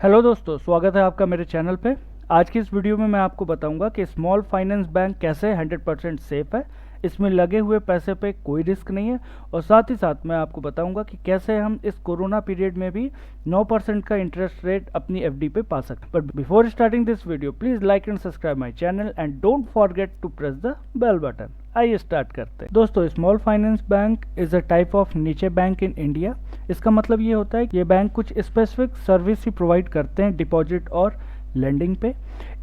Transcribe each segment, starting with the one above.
Hello दोस्तों, स्वागत है आपका मेरे चैनल पे। आज की इस वीडियो में मैं आपको बताऊंगा कि स्मॉल फाइनेंस बैंक कैसे 100% सेफ है, इसमें लगे हुए पैसे पे कोई रिस्क नहीं है, और साथ ही साथ मैं आपको बताऊंगा कि कैसे हम इस कोरोना पीरियड में भी 9% का इंटरेस्ट रेट अपनी एफडी पे पा सकते हैं। But before starting this video please like and subscribe my channel and don't forget to press the bell button. आइए स्टार्ट करते हैं। दोस्तों, small finance bank is a type of niche bank in India. इसका मतलब ये होता है कि ये बैंक कुछ स्पेसिफिक सर्विस ही प्रोवाइड करते हैं डिपॉजिट और लेंडिंग पे।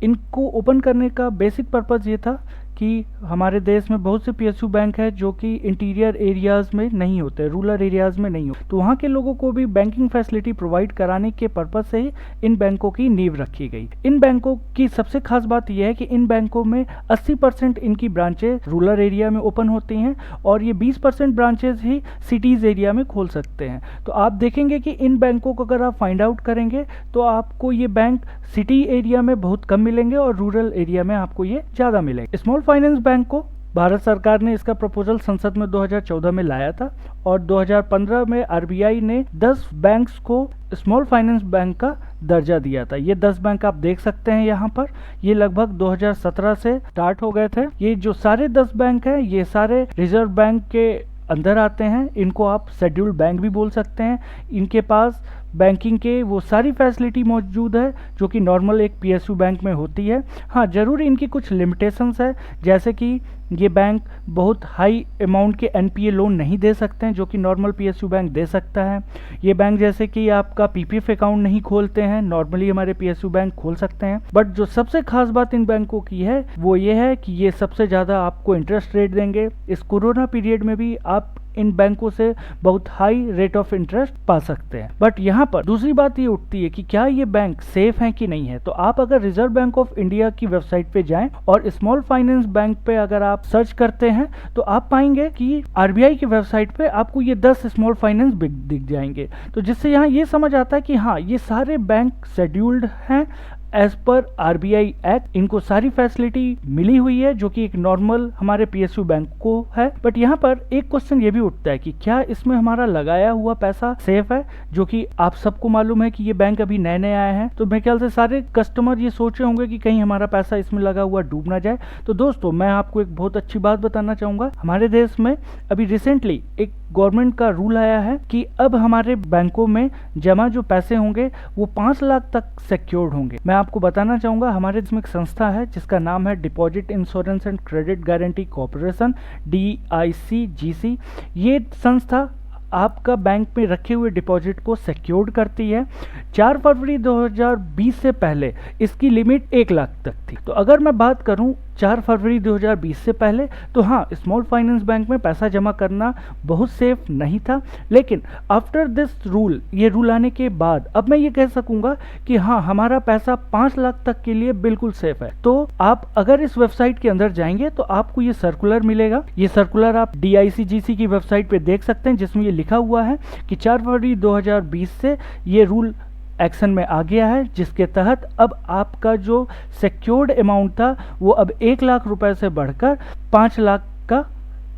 इनको ओपन करने का बेसिक पर्पज़ ये था कि हमारे देश में बहुत से पीएसयू बैंक है जो कि इंटीरियर एरियाज़ में नहीं होते, रूरल एरियाज़ में नहीं होते, तो वहाँ के लोगों को भी बैंकिंग फैसिलिटी प्रोवाइड कराने के पर्पज़ से ही इन बैंकों की नींव रखी गई। इन बैंकों की सबसे खास बात यह है कि इन बैंकों में 80% इनकी ब्रांचेज रूरल एरिया में ओपन होती हैं और ये 20% ब्रांचेज ही सिटीज़ एरिया में खोल सकते हैं। तो आप देखेंगे कि इन बैंकों को अगर आप फाइंड आउट करेंगे तो आपको ये बैंक सिटी एरिया में बहुत कम मिलेंगे और रूरल एरिया में आपको ये ज़्यादा मिलेंगे। स्मॉल फाइनेंस बैंक को भारत सरकार ने इसका प्रपोजल संसद में 2014 में लाया था और 2015 में आरबीआई ने 10 बैंक्स को स्मॉल फाइनेंस बैंक का दर्जा दिया था। ये 10 बैंक आप देख सकते हैं यहाँ पर, ये लगभग 2017 से स्टार्ट हो गए थे। ये जो सारे 10 बैंक हैं ये सारे रिजर्व बैंक के अंदर आते हैं। इनको आप शेड्यूल्ड बैंक भी बोल सकते हैं। इनके पास बैंकिंग के वो सारी फैसिलिटी मौजूद है जो कि नॉर्मल एक पीएसयू बैंक में होती है। हाँ, ज़रूर इनकी कुछ लिमिटेशंस है, जैसे कि ये बैंक बहुत हाई अमाउंट के एनपीए लोन नहीं दे सकते हैं जो कि नॉर्मल पीएसयू बैंक दे सकता है। ये बैंक जैसे कि आपका पीपीएफ अकाउंट नहीं खोलते हैं, नॉर्मली हमारे पीएसयू बैंक खोल सकते हैं। बट जो सबसे खास बात इन बैंकों की है वो ये है कि ये सबसे ज़्यादा आपको इंटरेस्ट रेट देंगे। इस कोरोना पीरियड में भी आप इन बैंकों से बहुत हाई रेट ऑफ इंटरेस्ट पा सकते हैं। बट यहाँ पर दूसरी बात ये उठती है कि क्या ये बैंक सेफ हैं कि नहीं है। तो आप अगर रिजर्व बैंक ऑफ इंडिया की वेबसाइट पे जाएं और स्मॉल फाइनेंस बैंक पे अगर आप सर्च करते हैं तो आप पाएंगे कि आरबीआई की वेबसाइट पे आपको ये 10 स्मॉल फाइनेंस दिख जाएंगे। तो जिससे यहाँ ये समझ आता है कि हाँ, ये सारे बैंक शेड्यूल्ड हैं एज पर आरबीआई एक्ट। इनको सारी फैसिलिटी मिली हुई है जो कि एक नॉर्मल हमारे पीएसयू बैंक को है। बट यहाँ पर एक क्वेश्चन ये भी उठता है कि क्या इसमें हमारा लगाया हुआ पैसा सेफ है, जो कि आप सबको मालूम है कि ये बैंक अभी नए नए आए हैं। तो मेरे ख्याल से सारे कस्टमर ये सोच रहे होंगे कि कहीं हमारा पैसा इसमें लगा हुआ डूब ना जाए। तो दोस्तों, मैं आपको एक बहुत अच्छी बात बताना चाहूँगा। हमारे देश में अभी रिसेंटली एक गवर्नमेंट का रूल आया है कि अब हमारे बैंकों में जमा जो पैसे होंगे वो 5 लाख तक सिक्योर्ड होंगे। मैं आपको बताना चाहूँगा, हमारे देश में एक संस्था है जिसका नाम है deposit insurance and credit guarantee corporation, DICGC। ये संस्था आपका बैंक में रखे हुए डिपॉजिट को सिक्योर्ड करती है। 4 फरवरी 2020 से पहले इसकी लिमिट 1 लाख तक थी। तो अगर मैं बात करूं 4 फरवरी 2020 से पहले, तो हाँ, स्मॉल फाइनेंस बैंक में पैसा जमा करना बहुत सेफ नहीं था। लेकिन आफ्टर दिस रूल, ये रूल आने के बाद अब मैं ये कह सकूंगा कि हाँ, हमारा पैसा 5 लाख तक के लिए बिल्कुल सेफ है। तो आप अगर इस वेबसाइट के अंदर जाएंगे तो आपको ये सर्कुलर मिलेगा। ये सर्कुलर आप DICGC की वेबसाइट पे देख सकते हैं, जिसमें ये लिखा हुआ है कि 4 फरवरी 2020 से ये रूल एक्शन में आ गया है, जिसके तहत अब आपका जो सिक्योर्ड अमाउंट था वो अब 1 लाख रुपए से बढ़कर 5 लाख का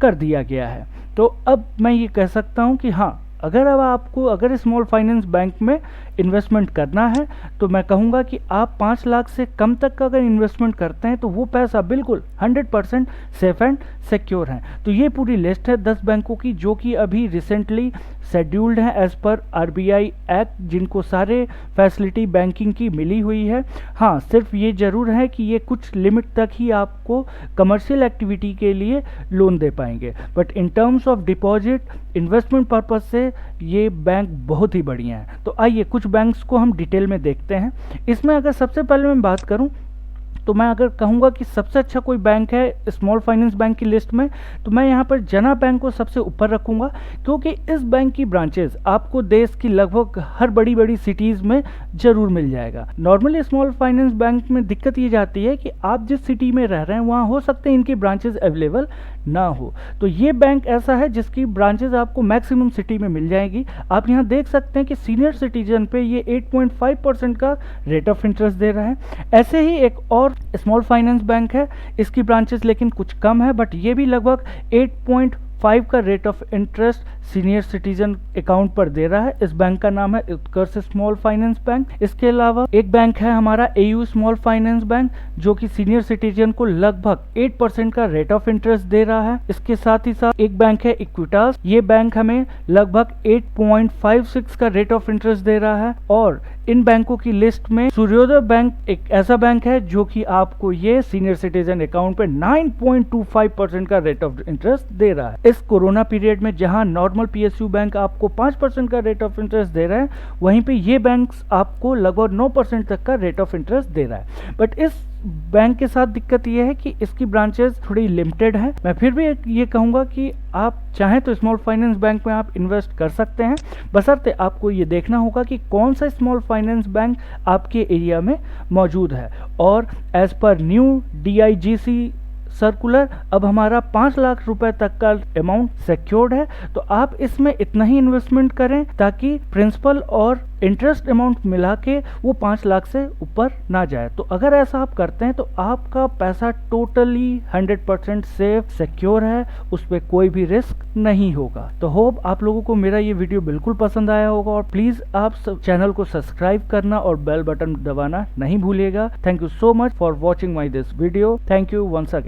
कर दिया गया है। तो अब मैं ये कह सकता हूँ कि हाँ, अगर स्मॉल फाइनेंस बैंक में इन्वेस्टमेंट करना है तो मैं कहूँगा कि आप 5 लाख से कम तक का अगर इन्वेस्टमेंट करते हैं तो वो पैसा बिल्कुल 100% सेफ एंड सिक्योर है। तो ये पूरी लिस्ट है 10 बैंकों की जो कि अभी रिसेंटली शेड्यूल्ड हैं एज पर आरबीआई एक्ट, जिनको सारे फैसिलिटी बैंकिंग की मिली हुई है। हाँ, सिर्फ ये ज़रूर है कि ये कुछ लिमिट तक ही आपको कमर्शियल एक्टिविटी के लिए लोन दे पाएंगे। But in terms of deposit investment purpose से ये बैंक बहुत ही बढ़िया है। तो आइए कुछ बैंक्स को हम डिटेल में देखते हैं। इसमें अगर सबसे पहले मैं बात करूं तो मैं अगर कहूँगा कि सबसे अच्छा कोई बैंक है स्मॉल फाइनेंस बैंक की लिस्ट में, तो मैं यहाँ पर जना बैंक को सबसे ऊपर रखूँगा, क्योंकि इस बैंक की ब्रांचेस आपको देश की लगभग हर बड़ी बड़ी सिटीज़ में ज़रूर मिल जाएगा। नॉर्मली स्मॉल फाइनेंस बैंक में दिक्कत ये जाती है कि आप जिस सिटी में रह रहे हैं वहाँ हो सकते हैं इनकी ब्रांचेस अवेलेबल ना हो। तो ये बैंक ऐसा है जिसकी ब्रांचेस आपको मैक्सिमम सिटी में मिल जाएगी। आप यहाँ देख सकते हैं कि सीनियर सिटीजन पे ये 8.5% का रेट ऑफ इंटरेस्ट दे रहा है। ऐसे ही एक और स्मॉल फाइनेंस बैंक है, इसकी ब्रांचेस लेकिन कुछ कम है, बट ये भी लगभग 5 का rate of interest senior citizen account पर दे रहा है। इस बैंक का नाम है उत्कर्ष स्मॉल फाइनेंस बैंक। इसके अलावा एक बैंक है हमारा एयू स्मॉल फाइनेंस बैंक, जो कि सीनियर सिटीजन को लगभग 8% का रेट ऑफ इंटरेस्ट दे रहा है। इसके साथ ही साथ एक बैंक है इक्विटास, ये बैंक हमें लगभग 8.56 का रेट ऑफ इंटरेस्ट दे रहा है। और इन बैंकों की लिस्ट में सूर्योदय बैंक एक ऐसा बैंक है जो कि आपको ये सीनियर सिटीजन अकाउंट पे 9.25% का रेट ऑफ इंटरेस्ट दे रहा है। इस कोरोना पीरियड में जहां नॉर्मल पीएसयू बैंक आपको 5% का रेट ऑफ इंटरेस्ट दे रहे हैं, वहीं पे ये बैंक्स आपको लगभग 9% तक का रेट ऑफ इंटरेस्ट दे रहा है। बट इस बैंक के साथ दिक्कत यह है कि इसकी ब्रांचेस थोड़ी लिमिटेड है। मैं फिर भी ये कहूँगा कि आप चाहें तो स्मॉल फाइनेंस बैंक में आप इन्वेस्ट कर सकते हैं, बशर्ते आपको ये देखना होगा कि कौन सा स्मॉल फाइनेंस बैंक आपके एरिया में मौजूद है। और as per new DIGC circular अब हमारा 5 लाख रुपए तक का अमाउंट सिक्योर्ड है, तो आप इसमें इतना ही इन्वेस्टमेंट करें ताकि प्रिंसिपल और इंटरेस्ट अमाउंट मिला के वो 5 लाख से ऊपर ना जाए। तो अगर ऐसा आप करते हैं तो आपका पैसा टोटली 100% सेफ सिक्योर है, उस पर कोई भी रिस्क नहीं होगा। तो होप आप लोगों को मेरा ये वीडियो बिल्कुल पसंद आया होगा, और प्लीज आप चैनल को सब्सक्राइब करना और बेल बटन दबाना नहीं भूलिएगा। Thank you so much for watching my this video. Thank you once again.